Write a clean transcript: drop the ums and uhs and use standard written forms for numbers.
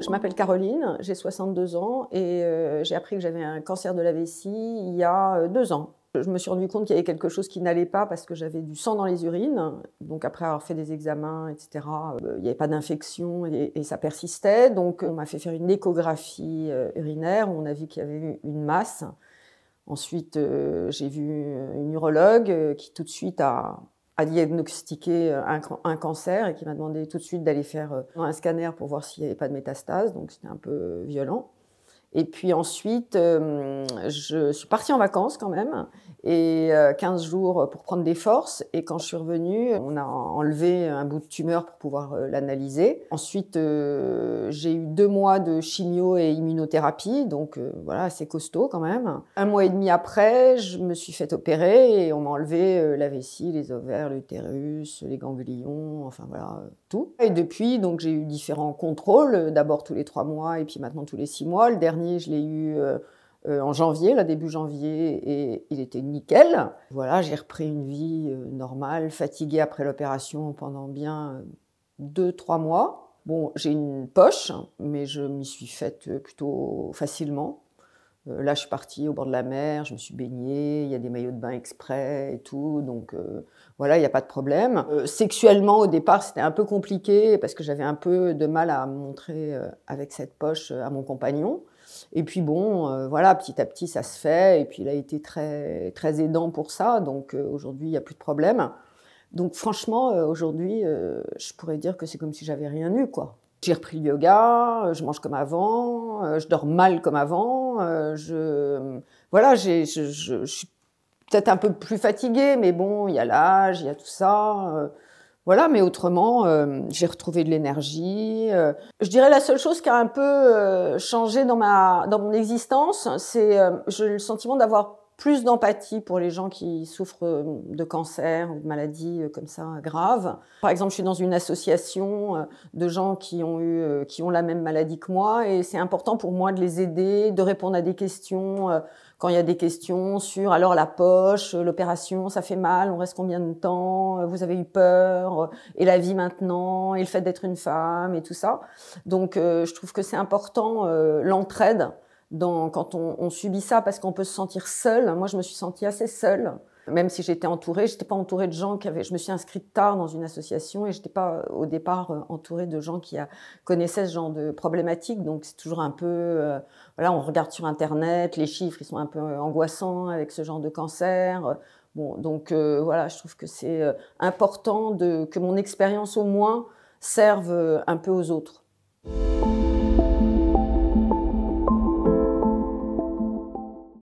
Je m'appelle Caroline, j'ai 62 ans et j'ai appris que j'avais un cancer de la vessie il y a 2 ans. Je me suis rendu compte qu'il y avait quelque chose qui n'allait pas parce que j'avais du sang dans les urines. Donc après avoir fait des examens, etc., il n'y avait pas d'infection et ça persistait. Donc on m'a fait faire une échographie urinaire où on a vu qu'il y avait eu une masse. Ensuite, j'ai vu une urologue qui tout de suite a diagnostiqué un cancer et qui m'a demandé tout de suite d'aller faire un scanner pour voir s'il n'y avait pas de métastase, donc c'était un peu violent. Et puis ensuite, je suis partie en vacances quand même, et 15 jours pour prendre des forces. Et quand je suis revenue, on a enlevé un bout de tumeur pour pouvoir l'analyser. Ensuite, j'ai eu 2 mois de chimio et immunothérapie, donc voilà, assez costaud quand même. 1 mois et demi après, je me suis fait opérer et on m'a enlevé la vessie, les ovaires, l'utérus, les ganglions, enfin voilà, tout. Et depuis, donc j'ai eu différents contrôles, d'abord tous les 3 mois et puis maintenant tous les 6 mois. Le dernier, je l'ai eu en janvier, là, début janvier, et il était nickel. Voilà, j'ai repris une vie normale, fatiguée après l'opération pendant bien 2-3 mois. Bon, j'ai une poche, mais je m'y suis faite plutôt facilement. Là, je suis partie au bord de la mer, je me suis baignée, il y a des maillots de bain exprès et tout, donc voilà, il n'y a pas de problème. Sexuellement, au départ, c'était un peu compliqué parce que j'avais un peu de mal à me montrer avec cette poche à mon compagnon. Et puis bon, voilà, petit à petit, ça se fait. Et puis il a été très, très aidant pour ça, donc aujourd'hui, il n'y a plus de problème. Donc franchement, aujourd'hui, je pourrais dire que c'est comme si j'avais rien eu, quoi. J'ai repris le yoga, je mange comme avant, je dors mal comme avant. Voilà, je suis peut-être un peu plus fatiguée, mais bon, il y a l'âge, il y a tout ça. Voilà, mais autrement, j'ai retrouvé de l'énergie. Je dirais la seule chose qui a un peu changé dans mon existence, c'est j'ai le sentiment d'avoir plus d'empathie pour les gens qui souffrent de cancer ou de maladies comme ça graves. Par exemple, je suis dans une association de gens qui ont la même maladie que moi, et c'est important pour moi de les aider, de répondre à des questions quand il y a des questions sur alors la poche, l'opération, ça fait mal, on reste combien de temps, vous avez eu peur, et la vie maintenant, et le fait d'être une femme, et tout ça. Donc je trouve que c'est important l'entraide quand on subit ça, parce qu'on peut se sentir seul. Moi, je me suis sentie assez seule. Même si j'étais entourée, j'étais pas entourée de gens qui avaient... Je me suis inscrite tard dans une association et j'étais pas au départ entourée de gens qui connaissaient ce genre de problématiques. Donc c'est toujours un peu... voilà, on regarde sur Internet, les chiffres, ils sont un peu angoissants avec ce genre de cancer. Bon, donc voilà, je trouve que c'est important que mon expérience au moins serve un peu aux autres.